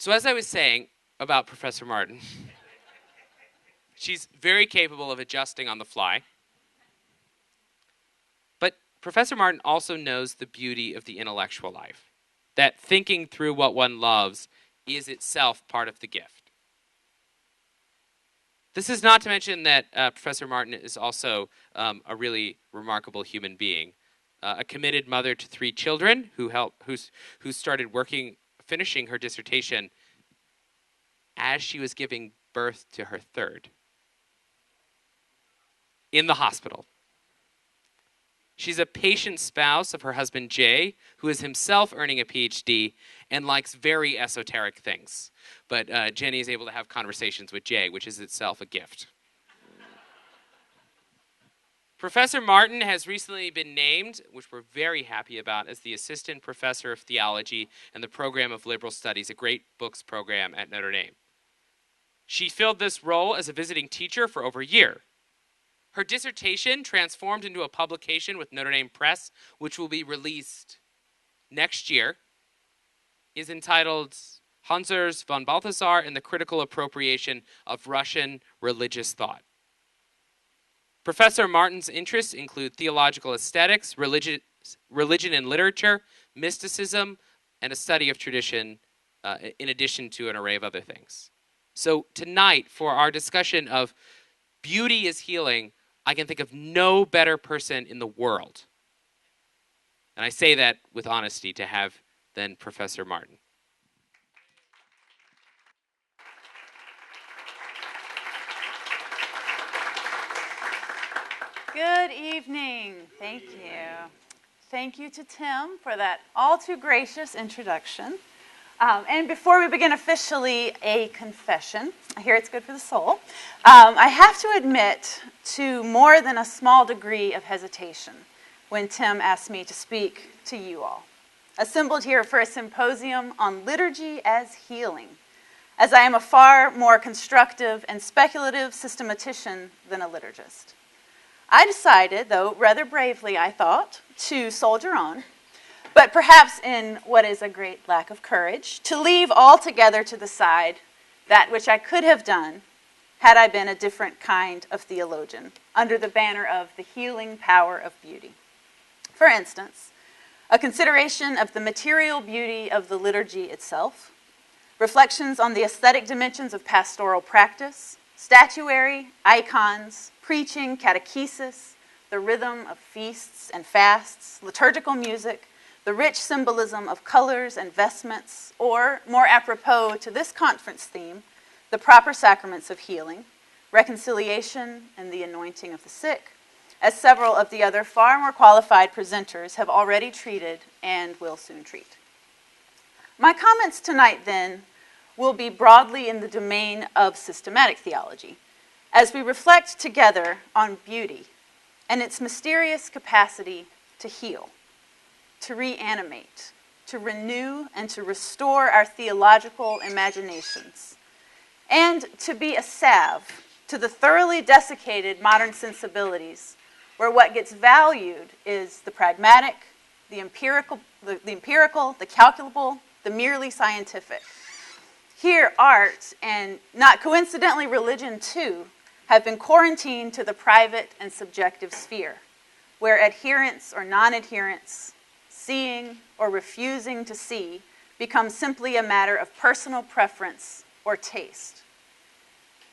So as I was saying about Professor Martin, she's very capable of adjusting on the fly. But Professor Martin also knows the beauty of the intellectual life, that thinking through what one loves is itself part of the gift. This is not to mention that Professor Martin is also a really remarkable human being, a committed mother to 3 children who started finishing her dissertation as she was giving birth to her 3rd in the hospital. She's a patient spouse of her husband Jay, who is himself earning a PhD and likes very esoteric things. But Jenny is able to have conversations with Jay, which is itself a gift. Professor Martin has recently been named, which we're very happy about, as the Assistant Professor of Theology and the Program of Liberal Studies, a great books program at Notre Dame. She filled this role as a visiting teacher for over a year. Her dissertation, transformed into a publication with Notre Dame Press, which will be released next year, is entitled Hans von Balthasar and the Critical Appropriation of Russian Religious Thought. Professor Martin's interests include theological aesthetics, religion and literature, mysticism, and a study of tradition, in addition to an array of other things. So tonight, for our discussion of beauty is healing, I can think of no better person in the world, and I say that with honesty, to have than Professor Martin. Good evening. Thank you. Thank you to Tim for that all too gracious introduction. And before we begin officially, a confession. I hear it's good for the soul. I have to admit to more than a small degree of hesitation when Tim asked me to speak to you all, assembled here for a symposium on liturgy as healing, as I am a far more constructive and speculative systematician than a liturgist. I decided, though rather bravely I thought, to soldier on, but perhaps in what is a great lack of courage, to leave altogether to the side that which I could have done had I been a different kind of theologian, under the banner of the healing power of beauty. For instance, a consideration of the material beauty of the liturgy itself, reflections on the aesthetic dimensions of pastoral practice, statuary, icons, preaching, catechesis, the rhythm of feasts and fasts, liturgical music, the rich symbolism of colors and vestments, or, more apropos to this conference theme, the proper sacraments of healing, reconciliation, and the anointing of the sick, as several of the other far more qualified presenters have already treated and will soon treat. My comments tonight, then, will be broadly in the domain of systematic theology, as we reflect together on beauty and its mysterious capacity to heal, to reanimate, to renew, and to restore our theological imaginations, and to be a salve to the thoroughly desiccated modern sensibilities, where what gets valued is the pragmatic, the empirical, the calculable, the merely scientific. Here, art, and not coincidentally religion too, have been quarantined to the private and subjective sphere, where adherence or non-adherence, seeing or refusing to see, becomes simply a matter of personal preference or taste.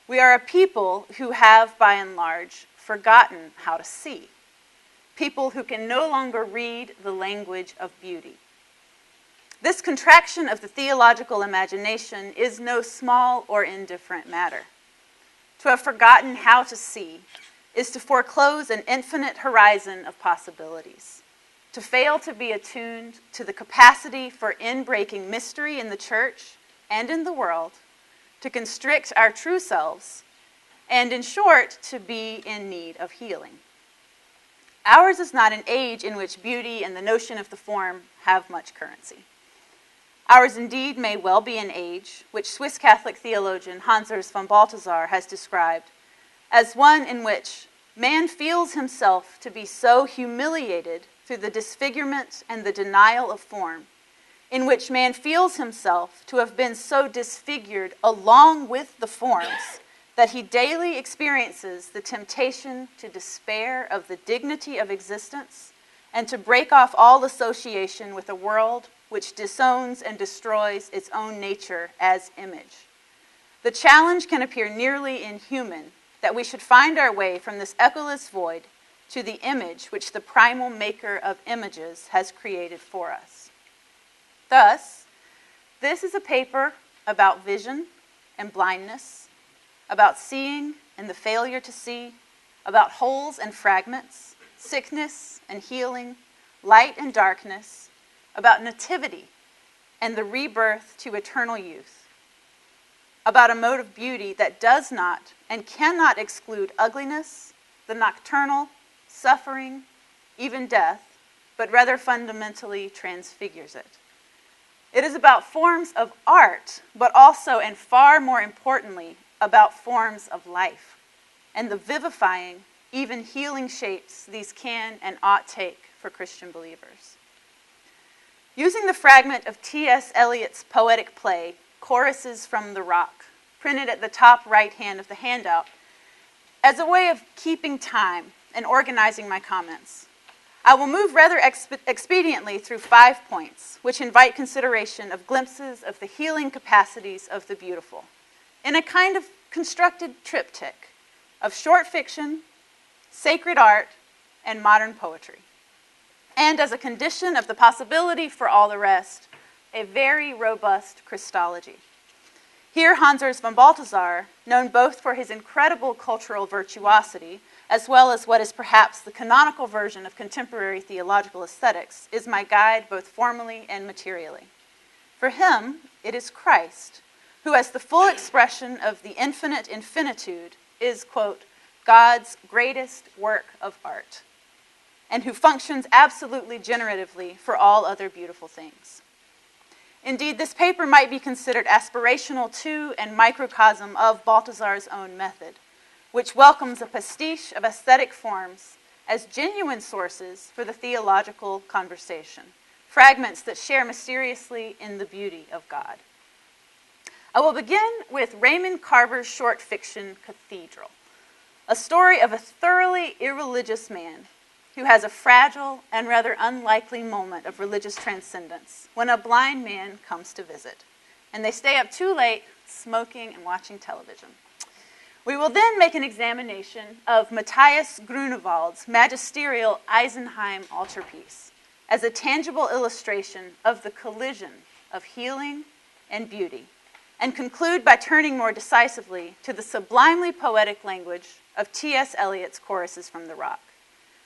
We are a people who have, by and large, forgotten how to see. People who can no longer read the language of beauty. This contraction of the theological imagination is no small or indifferent matter. To have forgotten how to see is to foreclose an infinite horizon of possibilities, to fail to be attuned to the capacity for in-breaking mystery in the church and in the world, to constrict our true selves, and in short, to be in need of healing. Ours is not an age in which beauty and the notion of the form have much currency. Ours indeed may well be an age which Swiss Catholic theologian Hans von Balthasar has described as one in which man feels himself to be so humiliated through the disfigurement and the denial of form in which man feels himself to have been so disfigured along with the forms that he daily experiences the temptation to despair of the dignity of existence and to break off all association with a world which disowns and destroys its own nature as image. The challenge can appear nearly inhuman that we should find our way from this echoless void to the image which the primal maker of images has created for us. Thus, this is a paper about vision and blindness, about seeing and the failure to see, about wholes and fragments, sickness and healing, light and darkness, about nativity and the rebirth to eternal youth, about a mode of beauty that does not and cannot exclude ugliness, the nocturnal, suffering, even death, but rather fundamentally transfigures it. It is about forms of art, but also, and far more importantly, about forms of life and the vivifying, even healing shapes these can and ought take for Christian believers. Using the fragment of T.S. Eliot's poetic play, Choruses from the Rock, printed at the top right hand of the handout, as a way of keeping time and organizing my comments, I will move rather expediently through 5 points, which invite consideration of glimpses of the healing capacities of the beautiful, in a kind of constructed triptych of short fiction, sacred art, and modern poetry. And as a condition of the possibility for all the rest, a very robust Christology. Here, Hans Urs von Balthasar, known both for his incredible cultural virtuosity, as well as what is perhaps the canonical version of contemporary theological aesthetics, is my guide both formally and materially. For him, it is Christ, who as the full expression of the infinite infinitude is, quote, God's greatest work of art, and who functions absolutely generatively for all other beautiful things. Indeed, this paper might be considered aspirational to and microcosm of Balthasar's own method, which welcomes a pastiche of aesthetic forms as genuine sources for the theological conversation, fragments that share mysteriously in the beauty of God. I will begin with Raymond Carver's short fiction, Cathedral, a story of a thoroughly irreligious man who has a fragile and rather unlikely moment of religious transcendence when a blind man comes to visit, and they stay up too late smoking and watching television. We will then make an examination of Matthias Grunewald's magisterial Eisenheim altarpiece as a tangible illustration of the collision of healing and beauty, and conclude by turning more decisively to the sublimely poetic language of T.S. Eliot's Choruses from the Rock.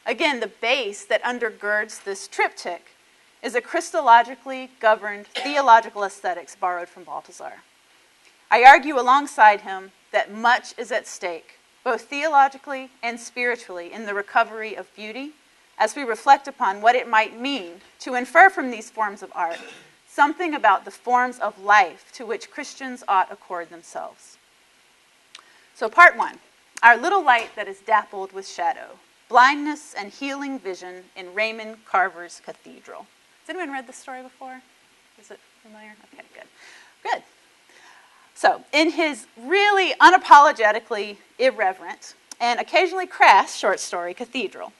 Again, the base that undergirds this triptych is a Christologically governed theological aesthetics borrowed from Balthasar. I argue alongside him that much is at stake, both theologically and spiritually, in the recovery of beauty, as we reflect upon what it might mean to infer from these forms of art something about the forms of life to which Christians ought accord themselves. So part 1, our little light that is dappled with shadow, blindness and healing vision in Raymond Carver's Cathedral. Has anyone read this story before? Is it familiar? Okay, good. So, in his really unapologetically irreverent and occasionally crass short story, Cathedral,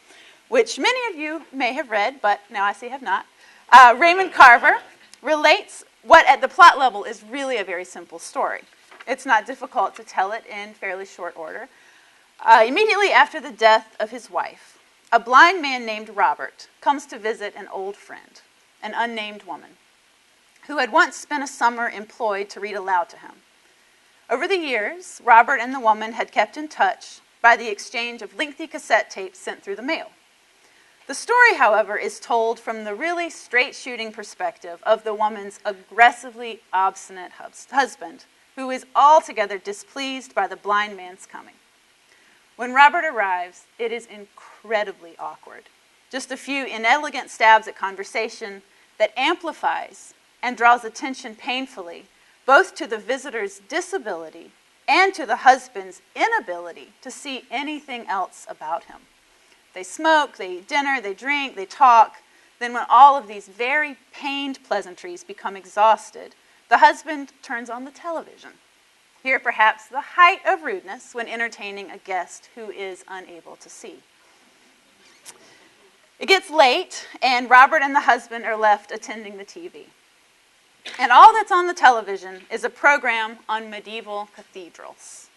which many of you may have read, but now I see have not, Raymond Carver relates what at the plot level is really a very simple story. It's not difficult to tell it in fairly short order. Immediately after the death of his wife, a blind man named Robert comes to visit an old friend, an unnamed woman, who had once spent a summer employed to read aloud to him. Over the years, Robert and the woman had kept in touch by the exchange of lengthy cassette tapes sent through the mail. The story, however, is told from the really straight-shooting perspective of the woman's aggressively obstinate husband, who is altogether displeased by the blind man's coming. When Robert arrives, it is incredibly awkward. Just a few inelegant stabs at conversation that amplifies and draws attention painfully both to the visitor's disability and to the husband's inability to see anything else about him. They smoke, they eat dinner, they drink, they talk. Then when all of these very pained pleasantries become exhausted, the husband turns on the television. Here perhaps the height of rudeness when entertaining a guest who is unable to see. It gets late, and Robert and the husband are left attending the TV. And all that's on the television is a program on medieval cathedrals.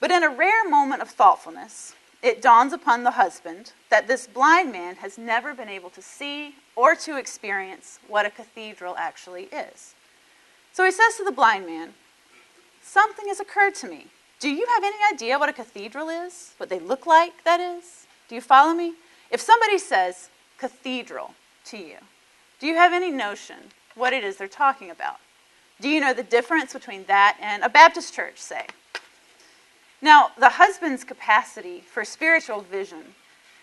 But in a rare moment of thoughtfulness, it dawns upon the husband that this blind man has never been able to see or to experience what a cathedral actually is. So he says to the blind man, "Something has occurred to me. Do you have any idea what a cathedral is? What they look like, that is? Do you follow me? If somebody says cathedral to you, do you have any notion what it is they're talking about? Do you know the difference between that and a Baptist church, say?" Now, the husband's capacity for spiritual vision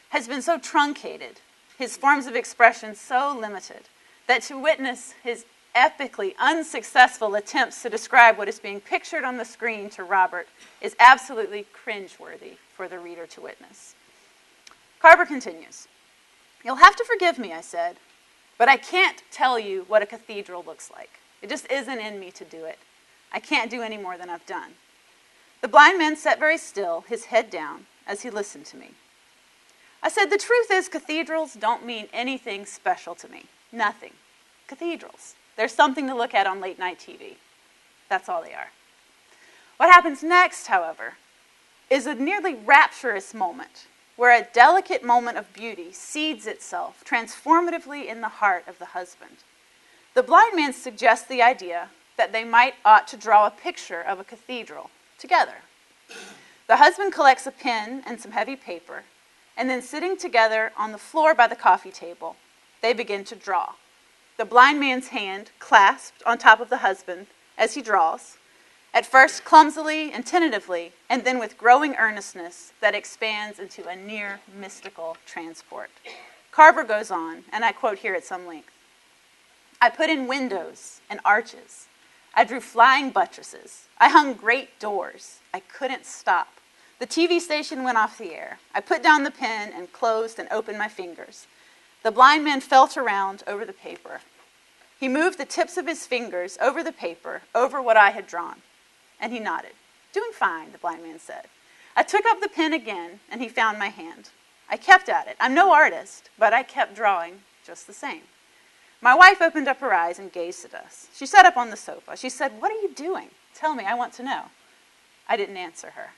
has been so truncated, his forms of expression so limited, that to witness his epically unsuccessful attempts to describe what is being pictured on the screen to Robert is absolutely cringeworthy for the reader to witness. Carver continues, "You'll have to forgive me," I said, "but I can't tell you what a cathedral looks like. It just isn't in me to do it. I can't do any more than I've done." The blind man sat very still, his head down, as he listened to me. I said, "The truth is, cathedrals don't mean anything special to me. Nothing. Cathedrals. They're something to look at on late-night TV. That's all they are." What happens next, however, is a nearly rapturous moment where a delicate moment of beauty seeds itself transformatively in the heart of the husband. The blind man suggests the idea that they ought to draw a picture of a cathedral together. The husband collects a pen and some heavy paper, and then sitting together on the floor by the coffee table, they begin to draw. The blind man's hand clasped on top of the husband as he draws, at first clumsily and tentatively, and then with growing earnestness that expands into a near mystical transport. Carver goes on, and I quote here at some length, "I put in windows and arches. I drew flying buttresses. I hung great doors. I couldn't stop. The TV station went off the air. I put down the pen and closed and opened my fingers. The blind man felt around over the paper. He moved the tips of his fingers over the paper, over what I had drawn. And he nodded. 'Doing fine,' the blind man said. I took up the pen again, and he found my hand. I kept at it. I'm no artist, but I kept drawing just the same. My wife opened up her eyes and gazed at us. She sat up on the sofa. She said, 'What are you doing? Tell me, I want to know.' I didn't answer her.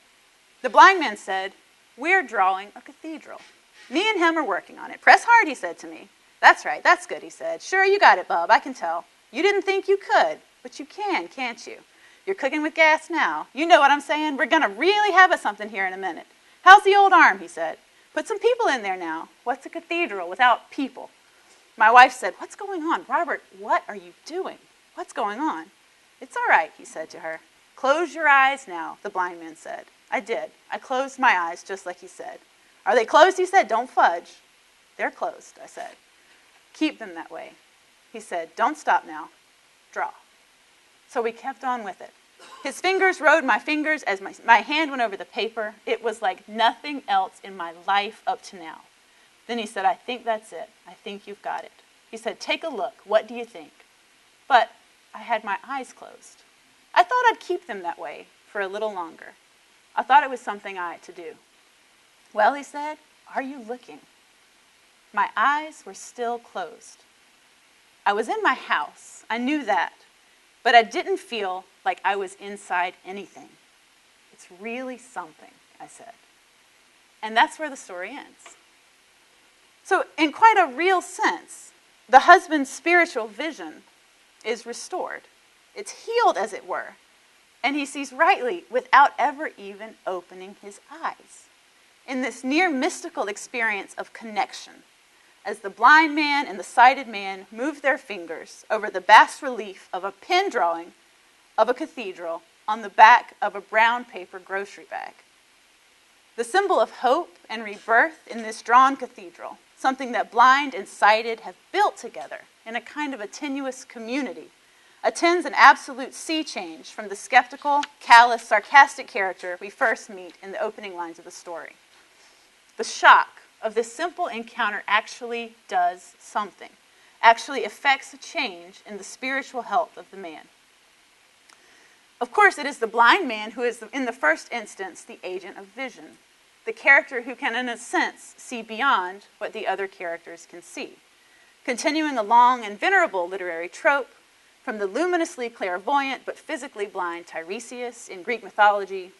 The blind man said, 'We're drawing a cathedral. Me and him are working on it. Press hard,' he said to me. 'That's right, that's good,' he said. 'Sure, you got it, bub, I can tell. You didn't think you could, but you can, can't you? You're cooking with gas now. You know what I'm saying? We're going to really have something here in a minute. How's the old arm?' he said. 'Put some people in there now. What's a cathedral without people?' My wife said, 'What's going on? Robert, what are you doing? What's going on?' 'It's all right,' he said to her. 'Close your eyes now,' the blind man said. I did. I closed my eyes just like he said. 'Are they closed?' he said. 'Don't fudge.' 'They're closed,' I said. 'Keep them that way.' He said, 'Don't stop now. Draw.' So we kept on with it. His fingers rode my fingers as my hand went over the paper. It was like nothing else in my life up to now. Then he said, 'I think that's it. I think you've got it.' He said, 'Take a look. What do you think?' But I had my eyes closed. I thought I'd keep them that way for a little longer. I thought it was something I had to do. 'Well,' he said, 'are you looking?' My eyes were still closed. I was in my house. I knew that. But I didn't feel like I was inside anything. 'It's really something,' I said. And that's where the story ends. So in quite a real sense, the husband's spiritual vision is restored. It's healed, as it were. And he sees rightly without ever even opening his eyes. In this near mystical experience of connection, as the blind man and the sighted man move their fingers over the bas relief of a pen drawing of a cathedral on the back of a brown paper grocery bag. The symbol of hope and rebirth in this drawn cathedral, something that blind and sighted have built together in a kind of a tenuous community, attends an absolute sea change from the skeptical, callous, sarcastic character we first meet in the opening lines of the story. The shock of this simple encounter actually does something, actually affects a change in the spiritual health of the man. Of course, it is the blind man who is, in the first instance, the agent of vision, the character who can, in a sense, see beyond what the other characters can see. Continuing a long and venerable literary trope, from the luminously clairvoyant but physically blind Tiresias in Greek mythology,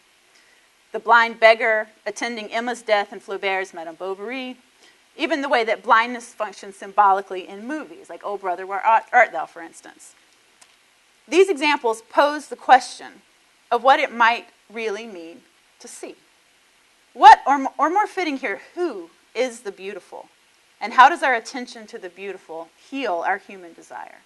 the blind beggar attending Emma's death in Flaubert's Madame Bovary, even the way that blindness functions symbolically in movies, like Oh Brother, Where Art Thou, for instance. These examples pose the question of what it might really mean to see. What, or more fitting here, who is the beautiful? And how does our attention to the beautiful heal our human desire?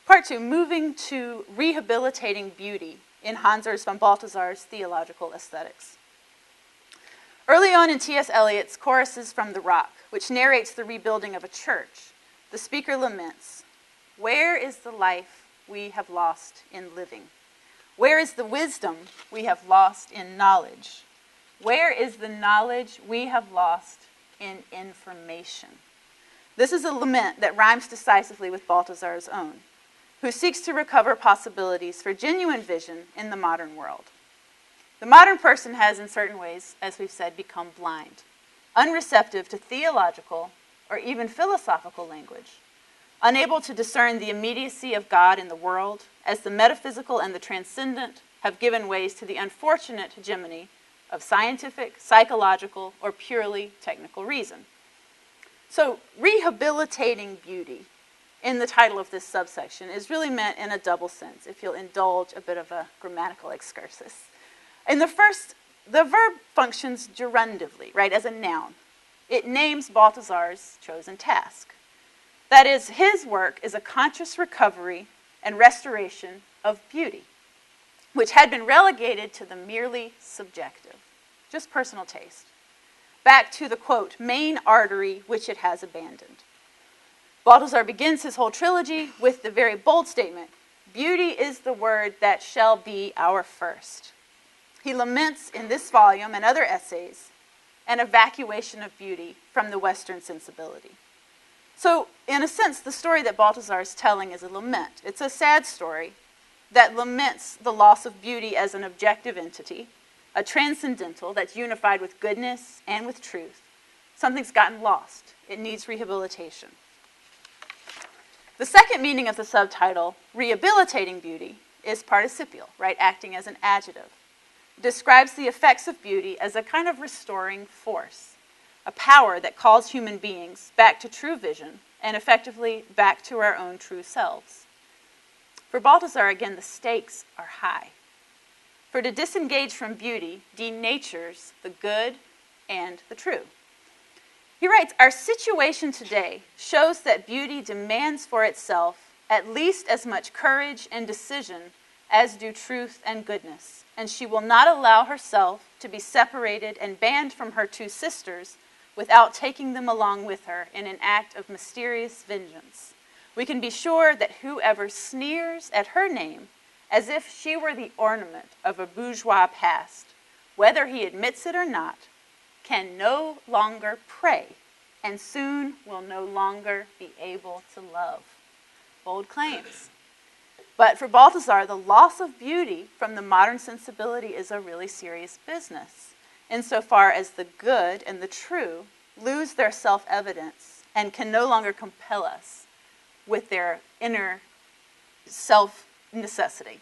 Part 2, moving to rehabilitating beauty in Hans Urs von Balthasar's theological aesthetics. Early on in T.S. Eliot's Choruses from the Rock, which narrates the rebuilding of a church, the speaker laments, "Where is the life we have lost in living? Where is the wisdom we have lost in knowledge? Where is the knowledge we have lost in information?" This is a lament that rhymes decisively with Balthasar's own, who seeks to recover possibilities for genuine vision in the modern world. The modern person has, in certain ways, as we've said, become blind, unreceptive to theological or even philosophical language, unable to discern the immediacy of God in the world, as the metaphysical and the transcendent have given ways to the unfortunate hegemony of scientific, psychological, or purely technical reason. So, rehabilitating beauty in the title of this subsection is really meant in a double sense, if you'll indulge a bit of a grammatical excursus. In the first, the verb functions gerundively, right, as a noun. It names Balthasar's chosen task. That is, his work is a conscious recovery and restoration of beauty, which had been relegated to the merely subjective, just personal taste, back to the, quote, main artery which it has abandoned. Balthasar begins his whole trilogy with the very bold statement, "Beauty is the word that shall be our first." He laments in this volume and other essays an evacuation of beauty from the Western sensibility. So, in a sense, the story that Balthasar is telling is a lament. It's a sad story that laments the loss of beauty as an objective entity, a transcendental that's unified with goodness and with truth. Something's gotten lost. It needs rehabilitation. The second meaning of the subtitle, rehabilitating beauty, is participial, right, acting as an adjective. It describes the effects of beauty as a kind of restoring force, a power that calls human beings back to true vision and effectively back to our own true selves. For Balthasar, again, the stakes are high. For to disengage from beauty denatures the good and the true. He writes, "Our situation today shows that beauty demands for itself at least as much courage and decision as do truth and goodness, and she will not allow herself to be separated and banned from her two sisters without taking them along with her in an act of mysterious vengeance. We can be sure that whoever sneers at her name as if she were the ornament of a bourgeois past, whether he admits it or not, can no longer pray and soon will no longer be able to love." Bold claims. But for Balthasar, the loss of beauty from the modern sensibility is a really serious business, insofar as the good and the true lose their self-evidence and can no longer compel us with their inner self-necessity.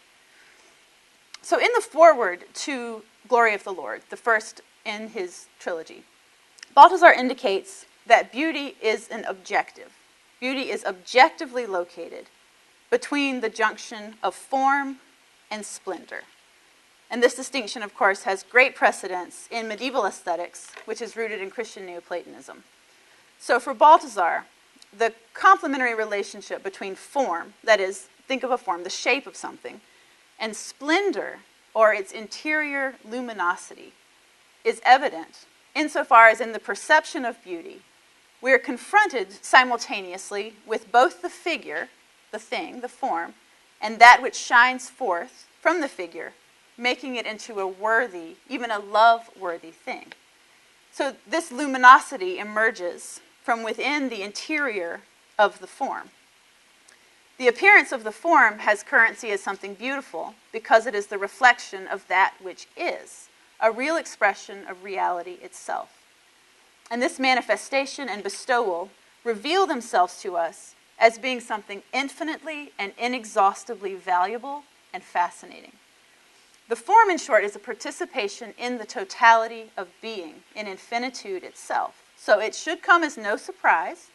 So in the foreword to Glory of the Lord, the first in his trilogy, Balthasar indicates that beauty is an objective. Beauty is objectively located between the junction of form and splendor. And this distinction, of course, has great precedence in medieval aesthetics, which is rooted in Christian Neoplatonism. So for Balthasar, the complementary relationship between form, that is, think of a form, the shape of something, and splendor, or its interior luminosity, is evident insofar as in the perception of beauty, we are confronted simultaneously with both the figure, the thing, the form, and that which shines forth from the figure, making it into a worthy, even a love-worthy thing. So this luminosity emerges from within the interior of the form. The appearance of the form has currency as something beautiful because it is the reflection of that which is, a real expression of reality itself. And this manifestation and bestowal reveal themselves to us as being something infinitely and inexhaustibly valuable and fascinating. The form, in short, is a participation in the totality of being, in infinitude itself. So it should come as no surprise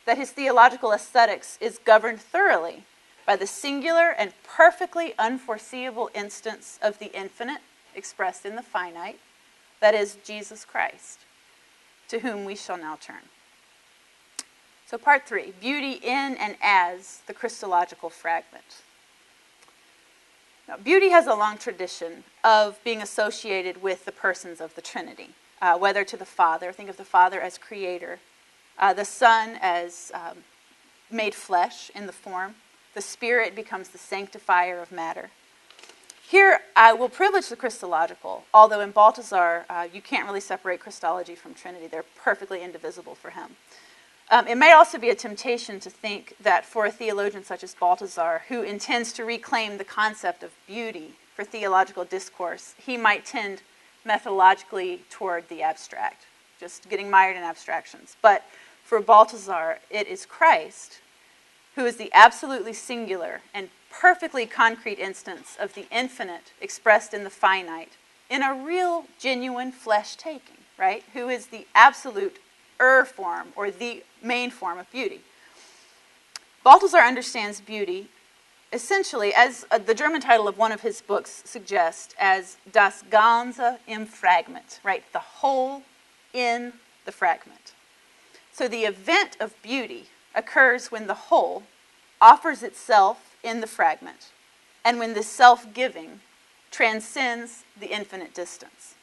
that his theological aesthetics is governed thoroughly by the singular and perfectly unforeseeable instance of the infinite expressed in the finite, that is, Jesus Christ, to whom we shall now turn. So part 3, beauty in and as the Christological fragment. Now, beauty has a long tradition of being associated with the persons of the Trinity, whether to the Father, think of the Father as creator, the Son as made flesh in the form, the Spirit becomes the sanctifier of matter. Here, I will privilege the Christological, although in Balthasar, you can't really separate Christology from Trinity. They're perfectly indivisible for him. It may also be a temptation to think that for a theologian such as Balthasar, who intends to reclaim the concept of beauty for theological discourse, he might tend methodologically toward the abstract, just getting mired in abstractions. But for Balthasar, it is Christ who is the absolutely singular and perfectly concrete instance of the infinite expressed in the finite in a real, genuine flesh-taking, right? Who is the absolute form, or the main form of beauty. Balthasar understands beauty essentially, as the German title of one of his books suggests, as das Ganze im Fragment, right? The whole in the fragment. So the event of beauty occurs when the whole offers itself in the fragment, and when the self-giving transcends the infinite distance.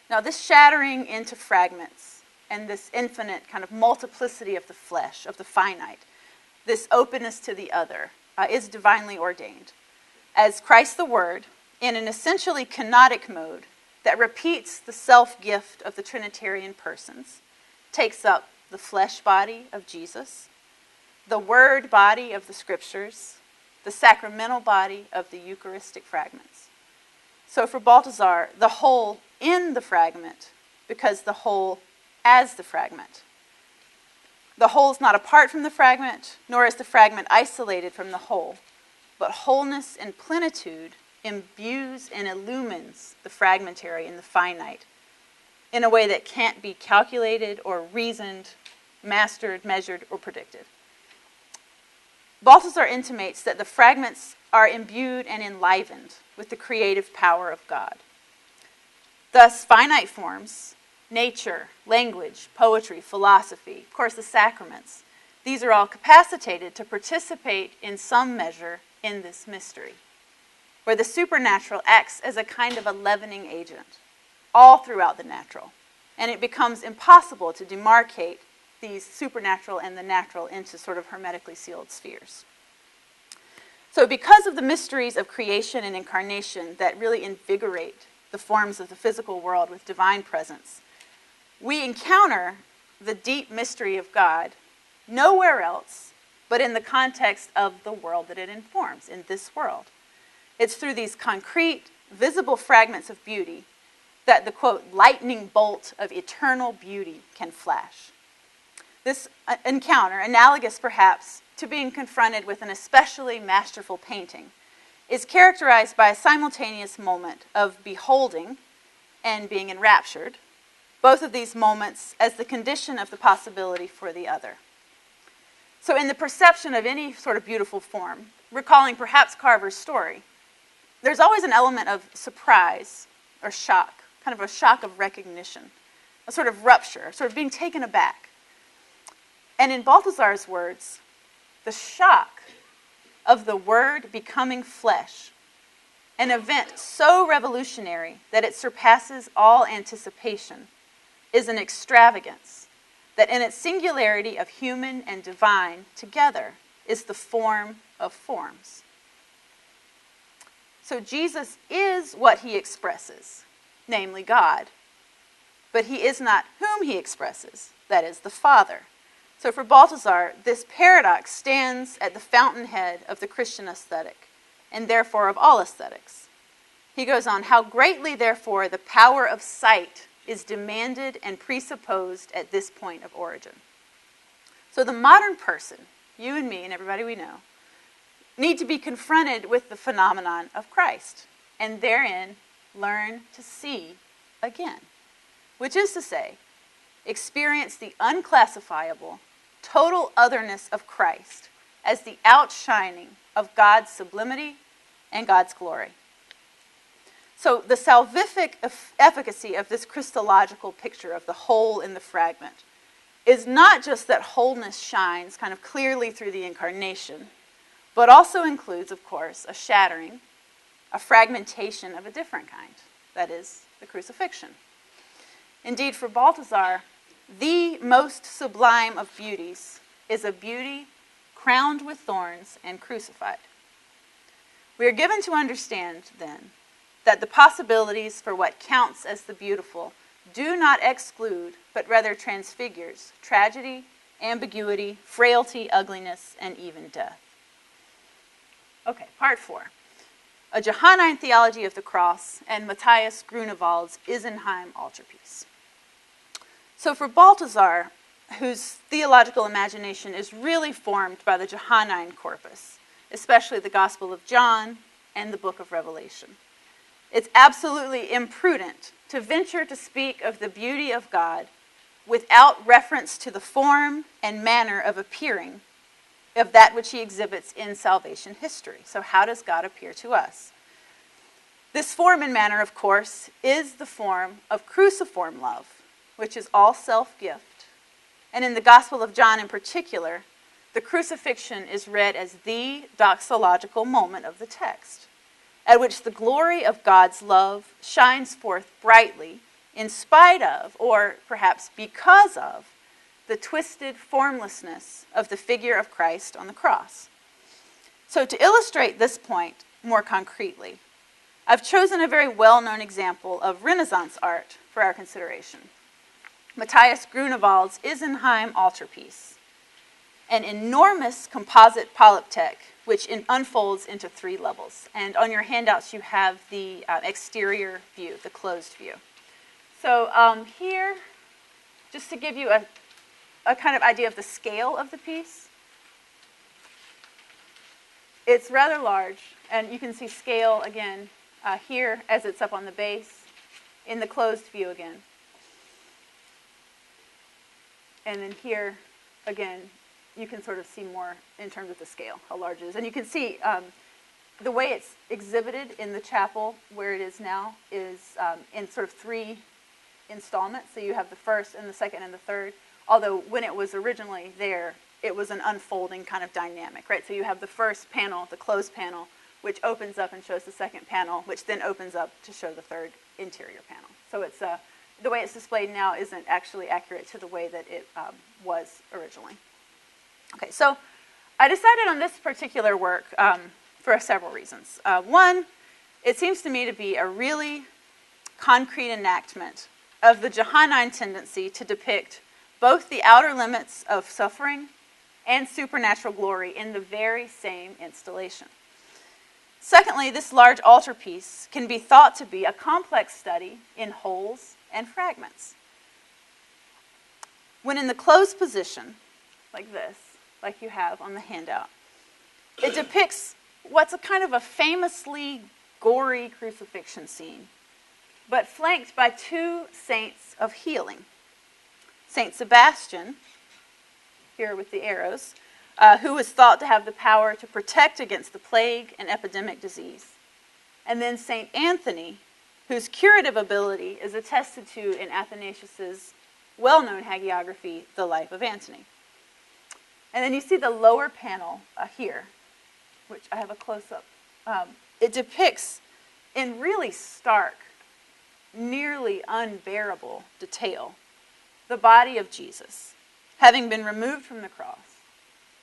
Now, this shattering into fragments and this infinite kind of multiplicity of the flesh, of the finite, this openness to the other, is divinely ordained. As Christ the Word, in an essentially kenotic mode that repeats the self-gift of the Trinitarian persons, takes up the flesh body of Jesus, the Word body of the Scriptures, the sacramental body of the Eucharistic fragments. So for Balthasar, the whole in the fragment, because the whole as the fragment. The whole is not apart from the fragment, nor is the fragment isolated from the whole, but wholeness and plenitude imbues and illumines the fragmentary and the finite in a way that can't be calculated or reasoned, mastered, measured, or predicted. Balthasar intimates that the fragments are imbued and enlivened with the creative power of God. Thus, finite forms, nature, language, poetry, philosophy, of course the sacraments, these are all capacitated to participate in some measure in this mystery, where the supernatural acts as a kind of a leavening agent all throughout the natural, and it becomes impossible to demarcate these supernatural and the natural into sort of hermetically sealed spheres. So because of the mysteries of creation and incarnation that really invigorate the forms of the physical world with divine presence, we encounter the deep mystery of God nowhere else but in the context of the world that it informs, in this world. It's through these concrete, visible fragments of beauty that the, quote, lightning bolt of eternal beauty can flash. This encounter, analogous perhaps to being confronted with an especially masterful painting, is characterized by a simultaneous moment of beholding and being enraptured, both of these moments as the condition of the possibility for the other. So in the perception of any sort of beautiful form, recalling perhaps Carver's story, there's always an element of surprise or shock, kind of a shock of recognition, a sort of rupture, sort of being taken aback. And in Balthasar's words, the shock of the Word becoming flesh, an event so revolutionary that it surpasses all anticipation, is an extravagance that in its singularity of human and divine together is the form of forms. So Jesus is what he expresses, namely God, but he is not whom he expresses, that is, the Father. So for Balthasar, this paradox stands at the fountainhead of the Christian aesthetic, and therefore of all aesthetics. He goes on, how greatly, therefore, the power of sight is demanded and presupposed at this point of origin. So the modern person, you and me and everybody we know, need to be confronted with the phenomenon of Christ, and therein learn to see again, which is to say, experience the unclassifiable, total otherness of Christ as the outshining of God's sublimity and God's glory. So the salvific efficacy of this Christological picture of the whole in the fragment is not just that wholeness shines kind of clearly through the incarnation, but also includes, of course, a shattering, a fragmentation of a different kind, that is, the crucifixion. Indeed, for Balthasar, the most sublime of beauties is a beauty crowned with thorns and crucified. We are given to understand, then, that the possibilities for what counts as the beautiful do not exclude, but rather transfigures tragedy, ambiguity, frailty, ugliness, and even death. Okay, part 4. A Johannine theology of the cross and Matthias Grunewald's Isenheim altarpiece. So for Balthasar, whose theological imagination is really formed by the Johannine corpus, especially the Gospel of John and the book of Revelation, it's absolutely imprudent to venture to speak of the beauty of God without reference to the form and manner of appearing of that which he exhibits in salvation history. So how does God appear to us? This form and manner, of course, is the form of cruciform love, which is all self-gift. And in the Gospel of John in particular, the crucifixion is read as the doxological moment of the text, at which the glory of God's love shines forth brightly in spite of, or perhaps because of, the twisted formlessness of the figure of Christ on the cross. So to illustrate this point more concretely, I've chosen a very well-known example of Renaissance art for our consideration. Matthias Grunewald's Isenheim altarpiece, an enormous composite polyptych which unfolds into 3 levels. And on your handouts you have the exterior view, the closed view. So here, just to give you a kind of idea of the scale of the piece, it's rather large, and you can see scale again here as it's up on the base, in the closed view again. And then here, again, you can sort of see more in terms of the scale, how large it is. And you can see the way it's exhibited in the chapel where it is now is in sort of 3 installments. So you have the first and the second and the third. Although when it was originally there, it was an unfolding kind of dynamic, right? So you have the first panel, the closed panel, which opens up and shows the second panel, which then opens up to show the third interior panel. So it's the way it's displayed now isn't actually accurate to the way that it was originally. Okay, so I decided on this particular work for several reasons. One, it seems to me to be a really concrete enactment of the Johannine tendency to depict both the outer limits of suffering and supernatural glory in the very same installation. Secondly, this large altarpiece can be thought to be a complex study in wholes and fragments. When in the closed position, like this, like you have on the handout, it depicts what's a kind of a famously gory crucifixion scene, but flanked by 2 saints of healing. Saint Sebastian, here with the arrows, who was thought to have the power to protect against the plague and epidemic disease. And then Saint Anthony, whose curative ability is attested to in Athanasius's well-known hagiography, The Life of Antony. And then you see the lower panel here, which I have a close-up. It depicts in really stark, nearly unbearable detail the body of Jesus, having been removed from the cross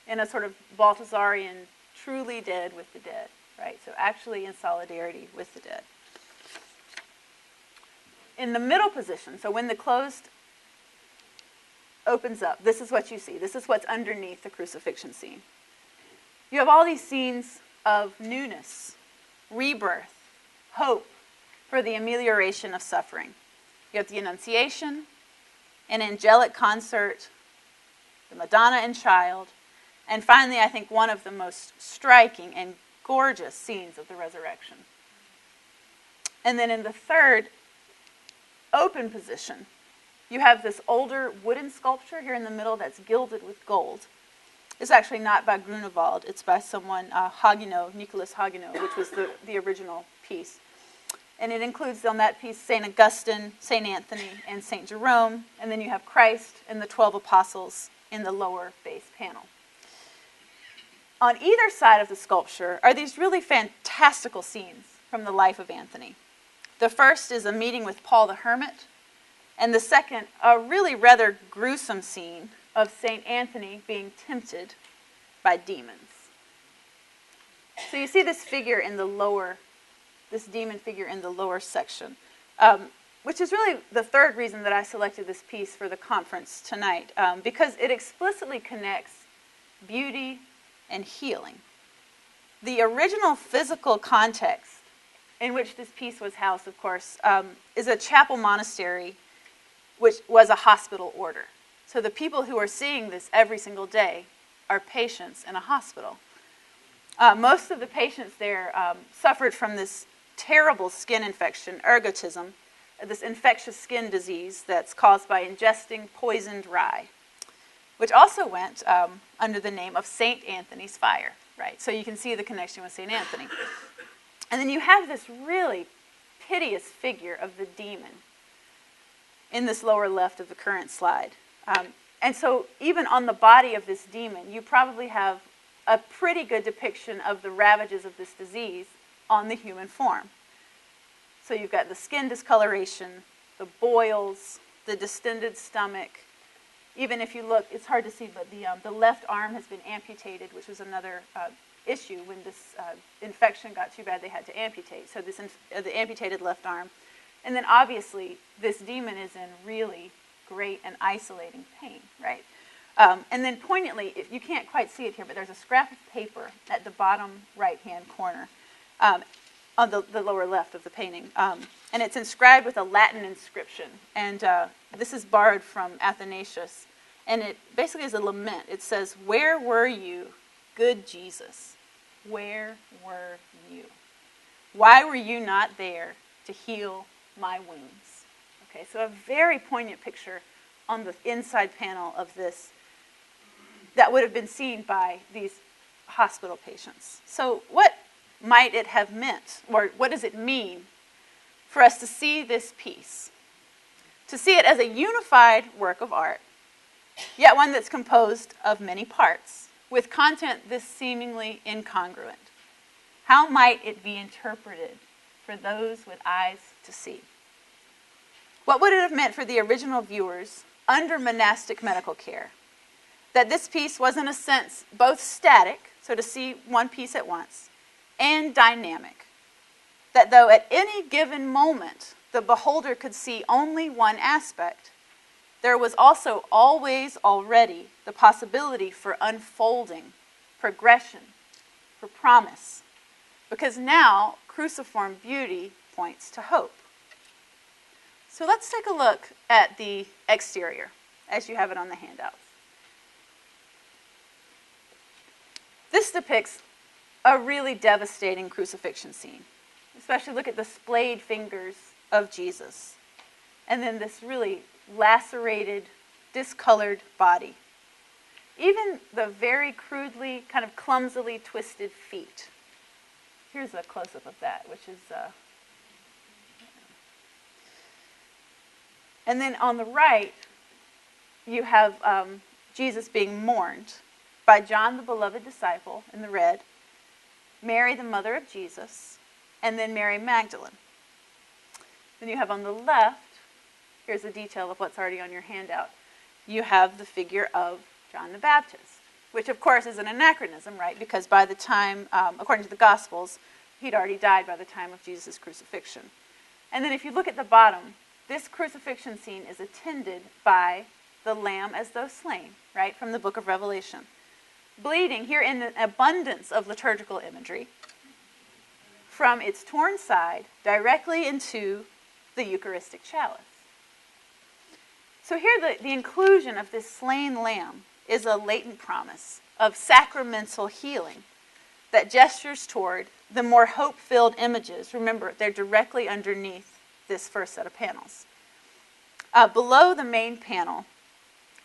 in a sort of Balthasarian, truly dead with the dead, right? So actually in solidarity with the dead. in the middle position, so when the closed opens up, this is what you see. This is what's underneath the crucifixion scene. You have all these scenes of newness, rebirth, hope for the amelioration of suffering. You have the Annunciation, an angelic concert, the Madonna and Child, and finally, I think one of the most striking and gorgeous scenes of the resurrection. And then in the third open position, you have this older wooden sculpture here in the middle that's gilded with gold. It's actually not by Grunewald. It's by someone, Nicholas Haguenau, which was the original piece. And it includes on that piece St. Augustine, St. Anthony, and St. Jerome. And then you have Christ and the 12 apostles in the lower base panel. On either side of the sculpture are these really fantastical scenes from the life of Anthony. The first is a meeting with Paul the Hermit, and the second, a really rather gruesome scene of St. Anthony being tempted by demons. So you see this figure in the lower, this demon figure in the lower section, which is really the third reason that I selected this piece for the conference tonight, because it explicitly connects beauty and healing. The original physical context in which this piece was housed, of course, is a chapel monastery, which was a hospital order. So the people who are seeing this every single day are patients in a hospital. Most of the patients there suffered from this terrible skin infection, ergotism, this infectious skin disease that's caused by ingesting poisoned rye, which also went under the name of St. Anthony's fire, right? So you can see the connection with St. Anthony. And then you have this really piteous figure of the demon in this lower left of the current slide. And so even on the body of this demon, you probably have a pretty good depiction of the ravages of this disease on the human form. So you've got the skin discoloration, the boils, the distended stomach. Even if you look, it's hard to see, but the left arm has been amputated, which was another issue. When this infection got too bad, they had to amputate. So the amputated left arm. And then obviously, this demon is in really great and isolating pain, right? And then poignantly, if you can't quite see it here, but there's a scrap of paper at the bottom right-hand corner on the lower left of the painting. And it's inscribed with a Latin inscription. And this is borrowed from Athanasius. And it basically is a lament. It says, "Where were you, good Jesus? Where were you? Why were you not there to heal my wounds?" Okay, so a very poignant picture on the inside panel of this that would have been seen by these hospital patients. So what might it have meant, or what does it mean for us to see this piece? To see it as a unified work of art, yet one that's composed of many parts, with content this seemingly incongruent. How might it be interpreted for those with eyes to see? What would it have meant for the original viewers under monastic medical care? That this piece was, in a sense, both static, so to see one piece at once, and dynamic. That though at any given moment the beholder could see only one aspect, there was also always already the possibility for unfolding, progression, for promise. Because now cruciform beauty points to hope. So let's take a look at the exterior, as you have it on the handouts. This depicts a really devastating crucifixion scene. Especially look at the splayed fingers of Jesus. And then this really lacerated, discolored body. Even the very crudely, kind of clumsily twisted feet. Here's a close-up of that, which is... And then on the right, you have Jesus being mourned by John, the beloved disciple, in the red, Mary, the mother of Jesus, and then Mary Magdalene. Then you have on the left, here's a detail of what's already on your handout. You have the figure of John the Baptist, which of course is an anachronism, right? Because by the time, according to the Gospels, he'd already died by the time of Jesus' crucifixion. And then if you look at the bottom, this crucifixion scene is attended by the lamb as though slain, right, from the book of Revelation. Bleeding here in the abundance of liturgical imagery from its torn side directly into the Eucharistic chalice. So here the inclusion of this slain lamb is a latent promise of sacramental healing that gestures toward the more hope-filled images. Remember, they're directly underneath this first set of panels. Below the main panel,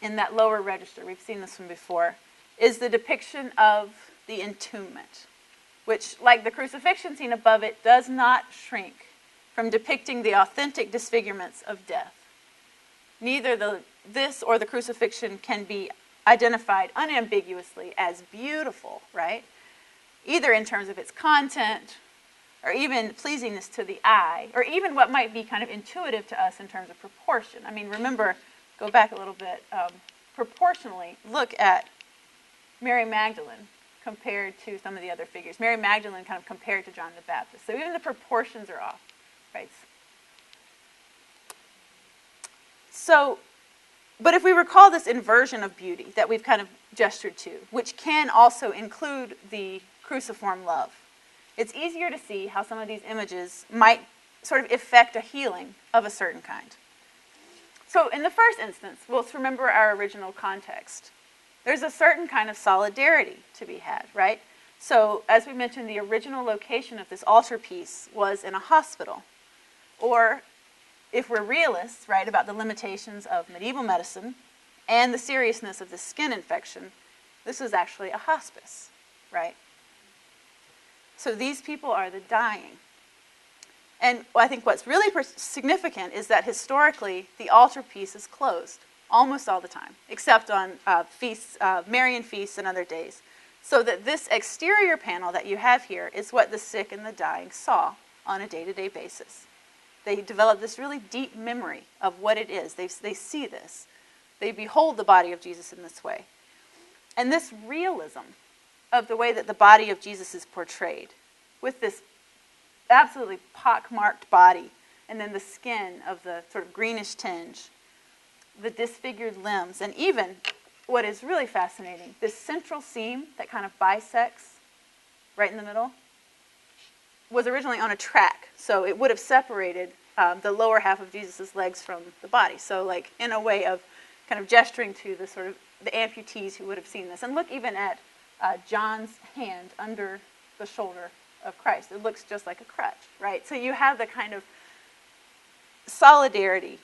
in that lower register, we've seen this one before, is the depiction of the entombment, which, like the crucifixion scene above it, does not shrink from depicting the authentic disfigurements of death. Neither this or the crucifixion can be identified unambiguously as beautiful, right? Either in terms of its content, or even pleasingness to the eye, or even what might be kind of intuitive to us in terms of proportion. I mean, remember, go back a little bit, proportionally, look at Mary Magdalene compared to some of the other figures. Mary Magdalene kind of compared to John the Baptist. So even the proportions are off, right? So, but if we recall this inversion of beauty that we've kind of gestured to, which can also include the cruciform love, it's easier to see how some of these images might sort of effect a healing of a certain kind. So in the first instance, let's remember our original context. There's a certain kind of solidarity to be had, right? So as we mentioned, the original location of this altarpiece was in a hospital. Or if we're realists, right, about the limitations of medieval medicine and the seriousness of the skin infection, this was actually a hospice, right? So these people are the dying. And I think what's really significant is that historically, the altarpiece is closed almost all the time, except on feasts, Marian feasts and other days. So that this exterior panel that you have here is what the sick and the dying saw on a day-to-day basis. They develop this really deep memory of what it is. They see this. They behold the body of Jesus in this way. And this realism of the way that the body of Jesus is portrayed, with this absolutely pock-marked body, and then the skin of the sort of greenish tinge, the disfigured limbs, and even what is really fascinating, this central seam that kind of bisects right in the middle was originally on a track, so it would have separated the lower half of Jesus' legs from the body. So like in a way of kind of gesturing to the sort of the amputees who would have seen this. And look even at John's hand under the shoulder of Christ. It looks just like a crutch, right? So you have the kind of solidarity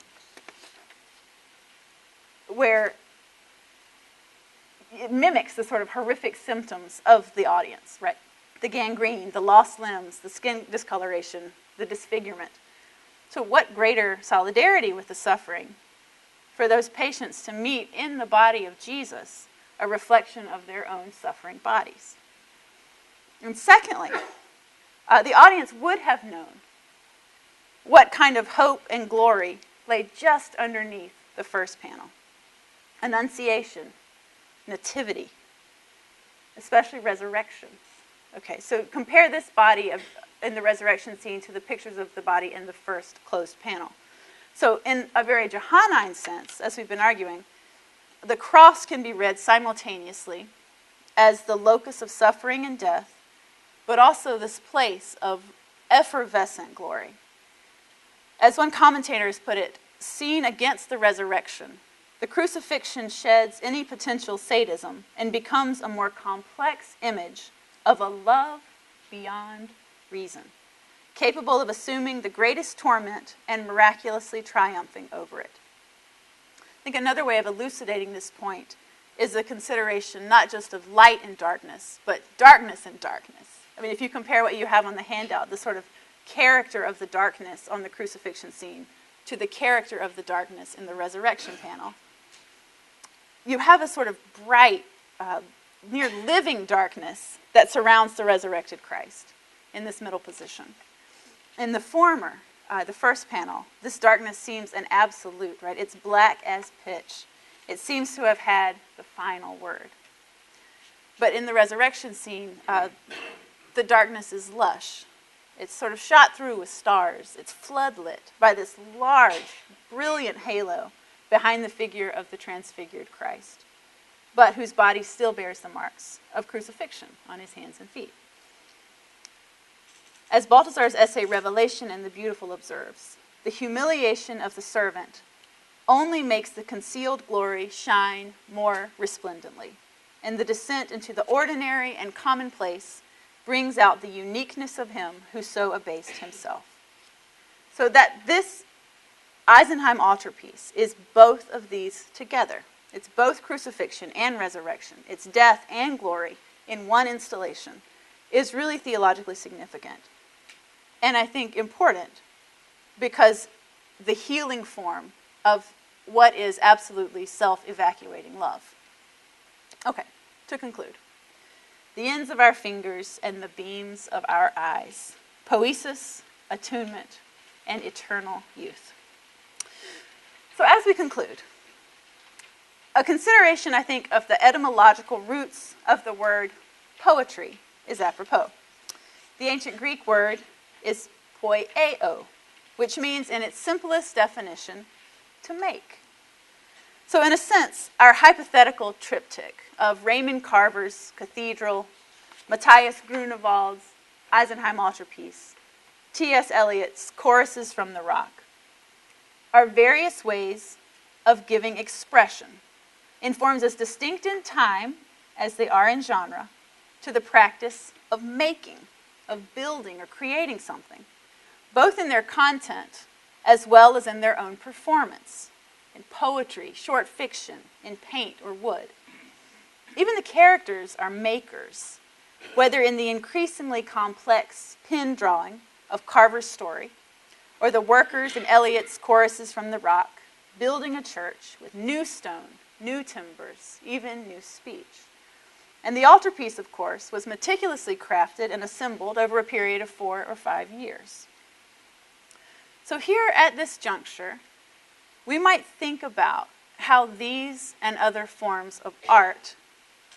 where it mimics the sort of horrific symptoms of the audience, right? The gangrene, the lost limbs, the skin discoloration, the disfigurement. So what greater solidarity with the suffering for those patients to meet in the body of Jesus a reflection of their own suffering bodies. And secondly, the audience would have known what kind of hope and glory lay just underneath the first panel. Annunciation, nativity, especially resurrection. Okay, so compare this body in the resurrection scene to the pictures of the body in the first closed panel. So in a very Johannine sense, as we've been arguing, the cross can be read simultaneously as the locus of suffering and death, but also this place of effervescent glory. As one commentator has put it, seen against the resurrection, the crucifixion sheds any potential sadism and becomes a more complex image of a love beyond reason, capable of assuming the greatest torment and miraculously triumphing over it. I think another way of elucidating this point is the consideration not just of light and darkness, but darkness and darkness. I mean, if you compare what you have on the handout, the sort of character of the darkness on the crucifixion scene to the character of the darkness in the resurrection panel, you have a sort of bright, near living darkness that surrounds the resurrected Christ in this middle position. In the former, the first panel, this darkness seems an absolute, right? It's black as pitch. It seems to have had the final word. But in the resurrection scene, the darkness is lush. It's sort of shot through with stars. It's floodlit by this large, brilliant halo behind the figure of the transfigured Christ, but whose body still bears the marks of crucifixion on his hands and feet. As Balthasar's essay Revelation in the Beautiful observes, the humiliation of the servant only makes the concealed glory shine more resplendently, and the descent into the ordinary and commonplace brings out the uniqueness of him who so abased himself. So that this Eisenheim altarpiece is both of these together. It's both crucifixion and resurrection. It's death and glory in one installation, is really theologically significant. And I think important, because the healing form of what is absolutely self-evacuating love. Okay, to conclude. The ends of our fingers and the beams of our eyes. Poesis, attunement, and eternal youth. So as we conclude, a consideration, I think, of the etymological roots of the word poetry is apropos. The ancient Greek word is poieo, which means in its simplest definition, to make. So in a sense, our hypothetical triptych of Raymond Carver's Cathedral, Matthias Grunewald's Eisenheim altarpiece, T.S. Eliot's Choruses from the Rock, are various ways of giving expression in forms as distinct in time as they are in genre to the practice of making, of building or creating something, both in their content as well as in their own performance, in poetry, short fiction, in paint or wood. Even the characters are makers, whether in the increasingly complex pen drawing of Carver's story, or the workers in Eliot's Choruses from the Rock, building a church with new stone, new timbers, even new speech. And the altarpiece, of course, was meticulously crafted and assembled over a period of 4 or 5 years. So here at this juncture, we might think about how these and other forms of art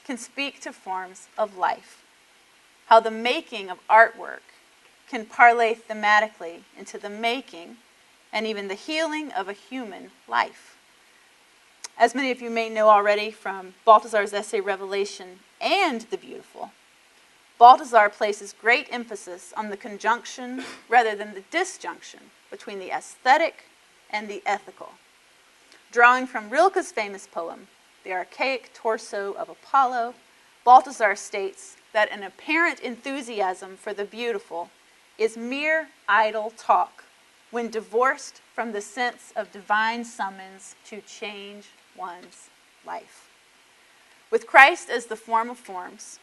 can speak to forms of life, how the making of artwork can parlay thematically into the making and even the healing of a human life. As many of you may know already from Balthasar's essay Revelation and the Beautiful, Balthasar places great emphasis on the conjunction rather than the disjunction between the aesthetic and the ethical. Drawing from Rilke's famous poem, The Archaic Torso of Apollo, Balthasar states that an apparent enthusiasm for the beautiful is mere idle talk when divorced from the sense of divine summons to change one's life. With Christ as the form of forms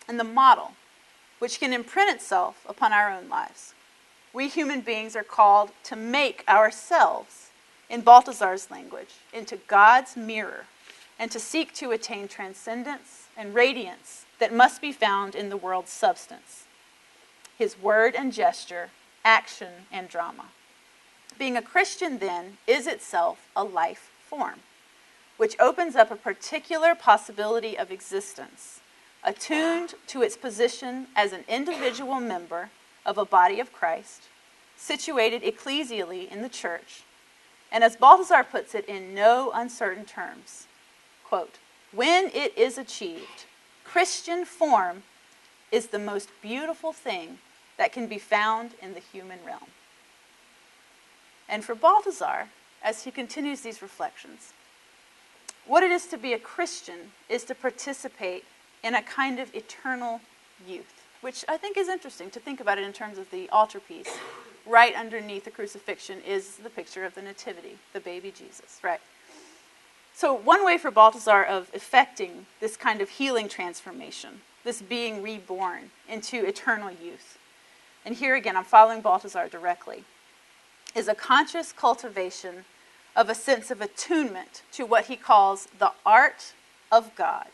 and the model which can imprint itself upon our own lives, we human beings are called to make ourselves, in Balthasar's language, into God's mirror and to seek to attain transcendence and radiance that must be found in the world's substance, his word and gesture, action and drama. Being a Christian, then, is itself a life form, which opens up a particular possibility of existence, attuned to its position as an individual member of a body of Christ, situated ecclesially in the church, and as Balthasar puts it in no uncertain terms, quote, when it is achieved, Christian form is the most beautiful thing that can be found in the human realm. And for Balthasar, as he continues these reflections, what it is to be a Christian is to participate in a kind of eternal youth, which I think is interesting to think about it in terms of the altarpiece. Right underneath the crucifixion is the picture of the Nativity, the baby Jesus, right? So one way for Balthasar of effecting this kind of healing transformation, this being reborn into eternal youth, and here again I'm following Balthasar directly, is a conscious cultivation of a sense of attunement to what he calls the art of God.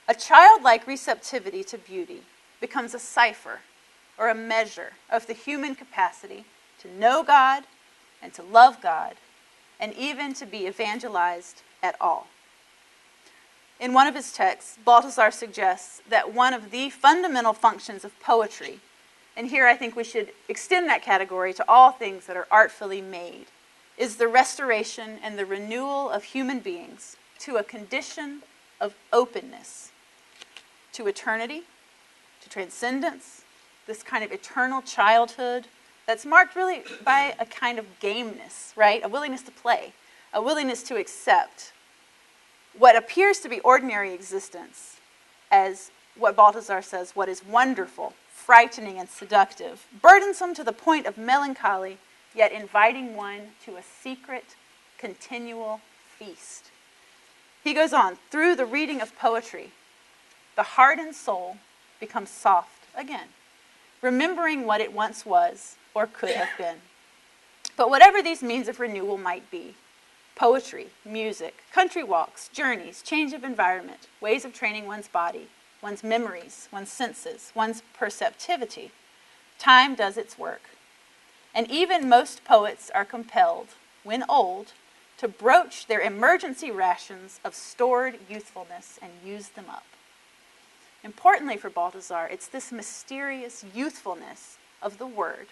A childlike receptivity to beauty becomes a cipher or a measure of the human capacity to know God and to love God and even to be evangelized at all. In one of his texts, Balthasar suggests that one of the fundamental functions of poetry and here I think we should extend that category to all things that are artfully made, is the restoration and the renewal of human beings to a condition of openness to eternity, to transcendence, this kind of eternal childhood that's marked really by a kind of gameness, right? A willingness to play, a willingness to accept what appears to be ordinary existence as what Balthasar says, what is wonderful, frightening, and seductive, burdensome to the point of melancholy, yet inviting one to a secret, continual feast. He goes on, through the reading of poetry, the hardened soul becomes soft again, remembering what it once was or could have been. But whatever these means of renewal might be, poetry, music, country walks, journeys, change of environment, ways of training one's body, one's memories, one's senses, one's perceptivity, time does its work. And even most poets are compelled, when old, to broach their emergency rations of stored youthfulness and use them up. Importantly for Balthasar, it's this mysterious youthfulness of the word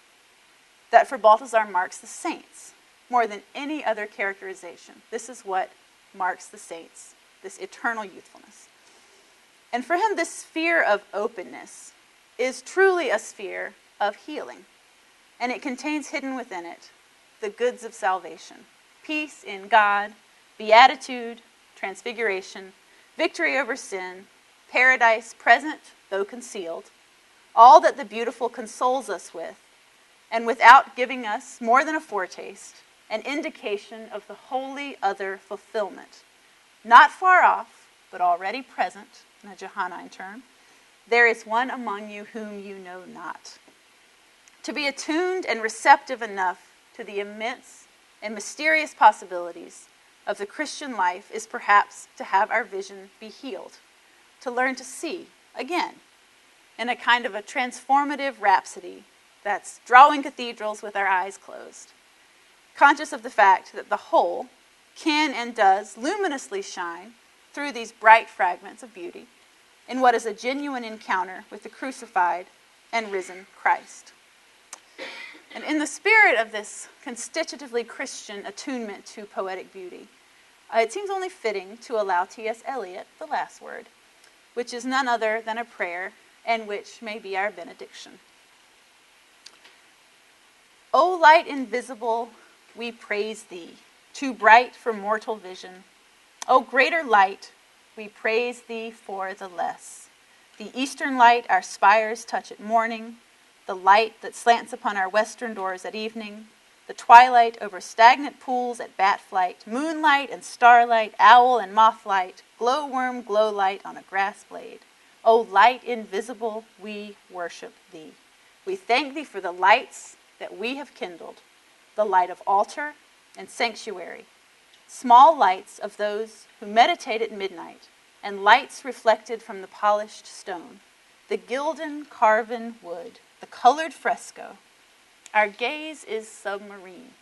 that for Balthasar marks the saints more than any other characterization. This is what marks the saints, this eternal youthfulness. And for him, this sphere of openness is truly a sphere of healing. And it contains hidden within it the goods of salvation, peace in God, beatitude, transfiguration, victory over sin, paradise present though concealed, all that the beautiful consoles us with, and without giving us more than a foretaste, an indication of the holy other fulfillment. Not far off, but already present, in a Johannine term, there is one among you whom you know not. To be attuned and receptive enough to the immense and mysterious possibilities of the Christian life is perhaps to have our vision be healed, to learn to see again in a kind of a transformative rhapsody that's drawing cathedrals with our eyes closed, conscious of the fact that the whole can and does luminously shine through these bright fragments of beauty in what is a genuine encounter with the crucified and risen Christ. And in the spirit of this constitutively Christian attunement to poetic beauty, it seems only fitting to allow T.S. Eliot the last word, which is none other than a prayer and which may be our benediction. O light invisible, we praise thee, too bright for mortal vision. O greater light, we praise thee for the less. The eastern light our spires touch at morning, the light that slants upon our western doors at evening, the twilight over stagnant pools at bat flight, moonlight and starlight, owl and moth light, glowworm glow light on a grass blade. O light invisible, we worship thee. We thank thee for the lights that we have kindled, the light of altar and sanctuary, small lights of those who meditate at midnight, and lights reflected from the polished stone, the gilden carven wood, the colored fresco. Our gaze is submarine.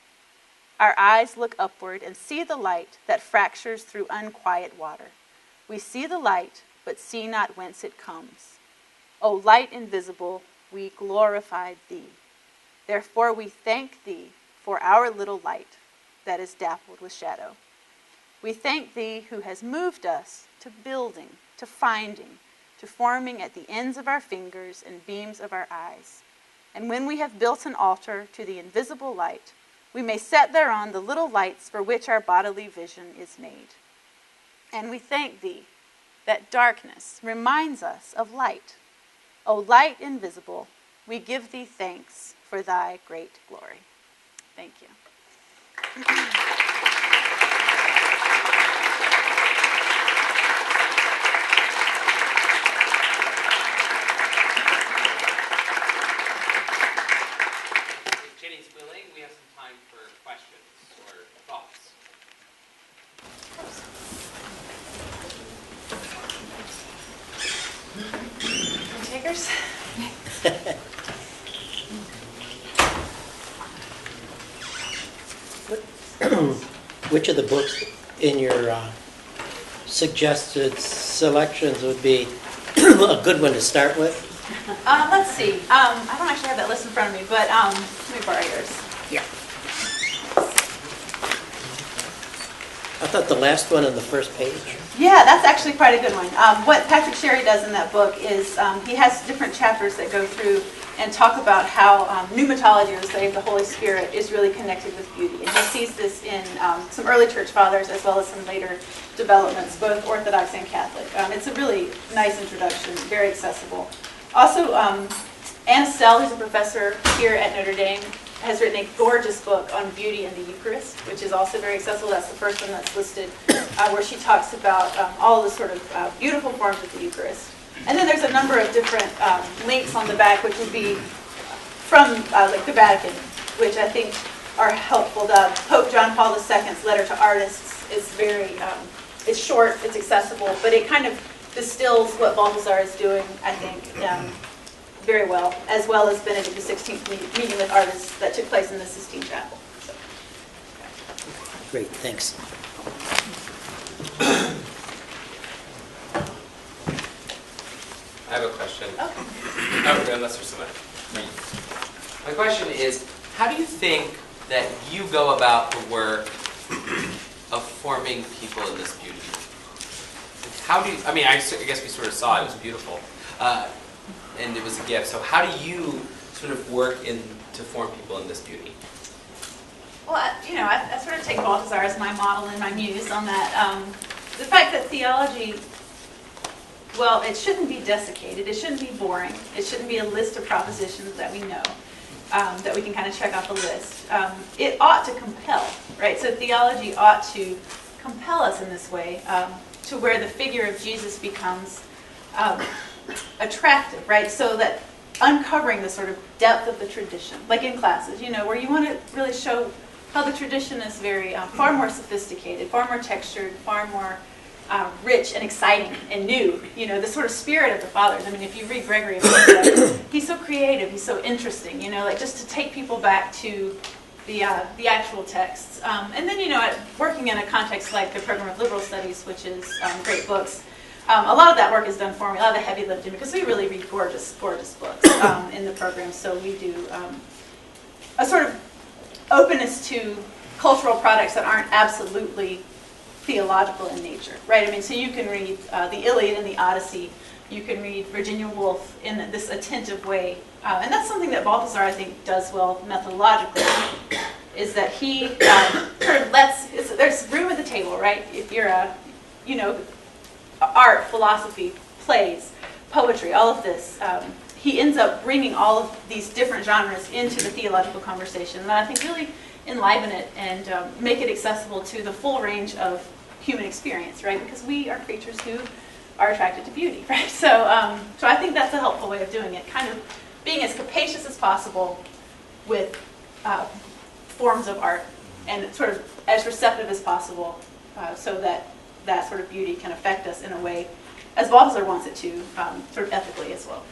Our eyes look upward and see the light that fractures through unquiet water. We see the light, but see not whence it comes. O light invisible, we glorify thee. Therefore we thank thee for our little light that is dappled with shadow. We thank thee who has moved us to building, to finding, to forming at the ends of our fingers and beams of our eyes. And when we have built an altar to the invisible light, we may set thereon the little lights for which our bodily vision is made. And we thank thee that darkness reminds us of light. O light invisible, we give thee thanks for thy great glory. Thank you. Jenny's willing, we have some time for questions or thoughts. Takers? Which of the books in your suggested selections would be a good one to start with? Let's see. I don't actually have that list in front of me, but let me borrow yours. Yeah. I thought the last one on the first page. Yeah, that's actually quite a good one. What Patrick Sherry does in that book is he has different chapters that go through and talk about how pneumatology, or the study of the Holy Spirit, is really connected with beauty. And he sees this in some early church fathers as well as some later developments, both Orthodox and Catholic. It's a really nice introduction, very accessible. Also, Anna Stell, who's a professor here at Notre Dame, has written a gorgeous book on beauty and the Eucharist, which is also very accessible. That's the first one that's listed, where she talks about all the sort of beautiful forms of the Eucharist. And then there's a number of different links on the back, which would be from like the Vatican, which I think are helpful. Pope John Paul II's letter to artists is very, it's short, it's accessible, but it kind of distills what Balthasar is doing, I think, very well as Benedict XVI meeting with artists that took place in the Sistine Chapel. So. Great, thanks. I have a question. Okay. Oh, unless there's somebody. My question is, how do you think that you go about the work of forming people in this beauty? How do you, I mean, I guess we sort of saw it was beautiful, and it was a gift. So how do you sort of work to form people in this beauty? Well, I sort of take Balthasar as my model and my muse on that. The fact that theology, well, it shouldn't be desiccated. It shouldn't be boring. It shouldn't be a list of propositions that we know, that we can kind of check off a list. It ought to compel, right? So theology ought to compel us in this way, to where the figure of Jesus becomes attractive, right? So that uncovering the sort of depth of the tradition, like in classes, where you want to really show how the tradition is very, far more sophisticated, far more textured, far more rich and exciting and new. The sort of spirit of the fathers. I mean, if you read Gregory of Nyssa, he's so creative, he's so interesting, like just to take people back to the actual texts. And then, working in a context like the program of liberal studies, which is great books, a lot of that work is done for me, a lot of the heavy lifting, because we really read gorgeous, gorgeous books in the program. So we do a sort of openness to cultural products that aren't absolutely theological in nature, right? I mean, so you can read the Iliad and the Odyssey. You can read Virginia Woolf in this attentive way. And that's something that Balthasar, I think, does well methodologically, is that he sort of there's room at the table, right? If you're art, philosophy, plays, poetry, all of this, he ends up bringing all of these different genres into the theological conversation that I think really enliven it and make it accessible to the full range of human experience, right? Because we are creatures who are attracted to beauty, right? So I think that's a helpful way of doing it, kind of being as capacious as possible with forms of art and sort of as receptive as possible so that sort of beauty can affect us in a way, as Balthasar wants it to, sort of ethically as well.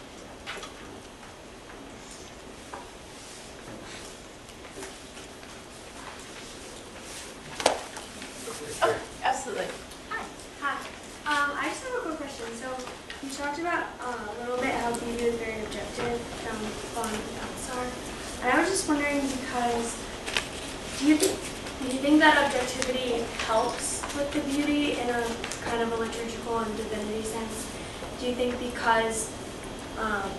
Oh, absolutely. Hi. I just have a quick question. So you talked about a little bit how beauty is very objective from following Balthasar. And I was just wondering because do you think that objectivity helps with the beauty in a kind of a liturgical and divinity sense? Do you think because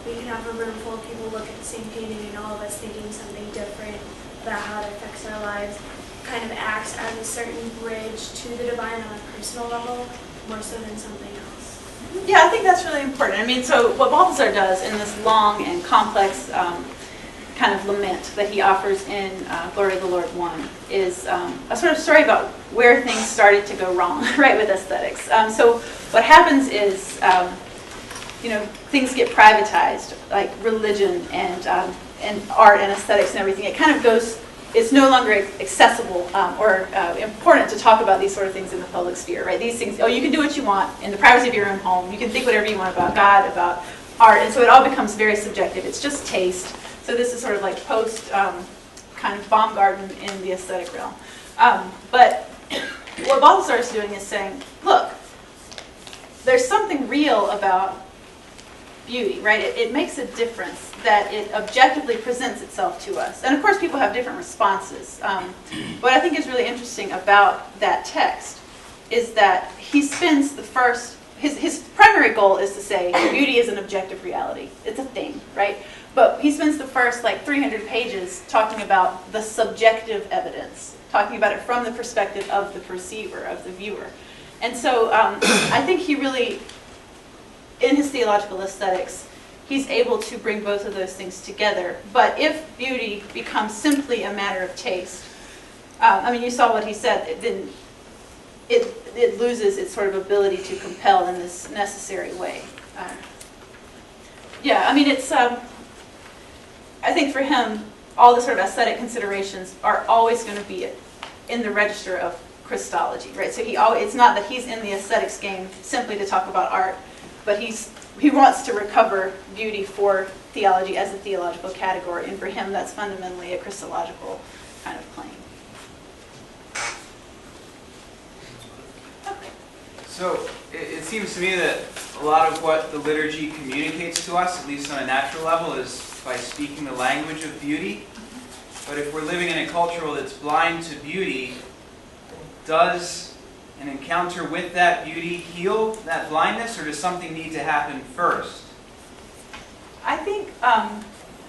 we can have a room full of people look at the same painting and all of us thinking something different about how it affects our lives kind of acts as a certain bridge to the divine on a personal level more so than something else? Yeah, I think that's really important. I mean, so what Balthasar does in this long and complex kind of lament that he offers in Glory of the Lord 1 is a sort of story about where things started to go wrong, right, with aesthetics. So what happens is, things get privatized, like religion and art and aesthetics and everything. It kind of goes, it's no longer accessible or important to talk about these sort of things in the public sphere, right? These things, you can do what you want in the privacy of your own home. You can think whatever you want about God, about art, and so it all becomes very subjective. It's just taste. So this is sort of like post kind of Baumgarten in the aesthetic realm. But what Balthasar is doing is saying, look, there's something real about beauty, right? It makes a difference that it objectively presents itself to us. And of course, people have different responses. What I think is really interesting about that text is that he spends the first, his primary goal is to say beauty is an objective reality. It's a thing, right? But he spends the first like 300 pages talking about the subjective evidence, talking about it from the perspective of the perceiver, of the viewer. And so I think he really, in his theological aesthetics, he's able to bring both of those things together. But if beauty becomes simply a matter of taste, I mean, you saw what he said, then it loses its sort of ability to compel in this necessary way. Yeah, I mean, it's, I think for him, all the sort of aesthetic considerations are always going to be in the register of Christology, right? So it's not that he's in the aesthetics game simply to talk about art, but he wants to recover beauty for theology as a theological category, and for him that's fundamentally a Christological kind of claim. Okay. So it seems to me that a lot of what the liturgy communicates to us, at least on a natural level, is by speaking the language of beauty. But if we're living in a culture that's blind to beauty, does an encounter with that beauty heal that blindness, or does something need to happen first? I think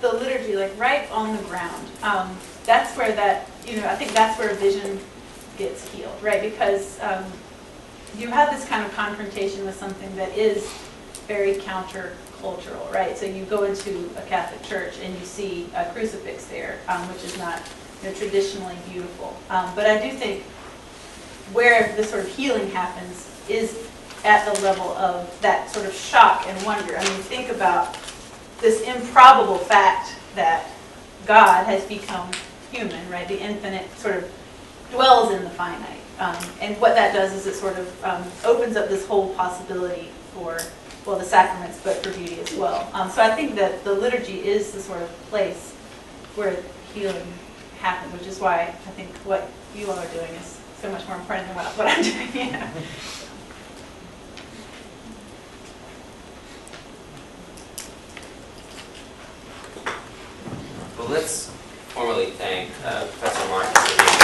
the liturgy, like right on the ground, that's where that, I think that's where vision gets healed, right? Because you have this kind of confrontation with something that is very countercultural, right? So you go into a Catholic church and you see a crucifix there, which is not traditionally beautiful. But I do think where the sort of healing happens is at the level of that sort of shock and wonder. I mean, think about this improbable fact that God has become human, right? The infinite sort of dwells in the finite. And what that does is it sort of opens up this whole possibility for, well, the sacraments, but for beauty as well. So I think that the liturgy is the sort of place where healing happens, which is why I think what you all are doing is so much more important than what I'm doing. Yeah. Well, let's formally thank Professor Martin for being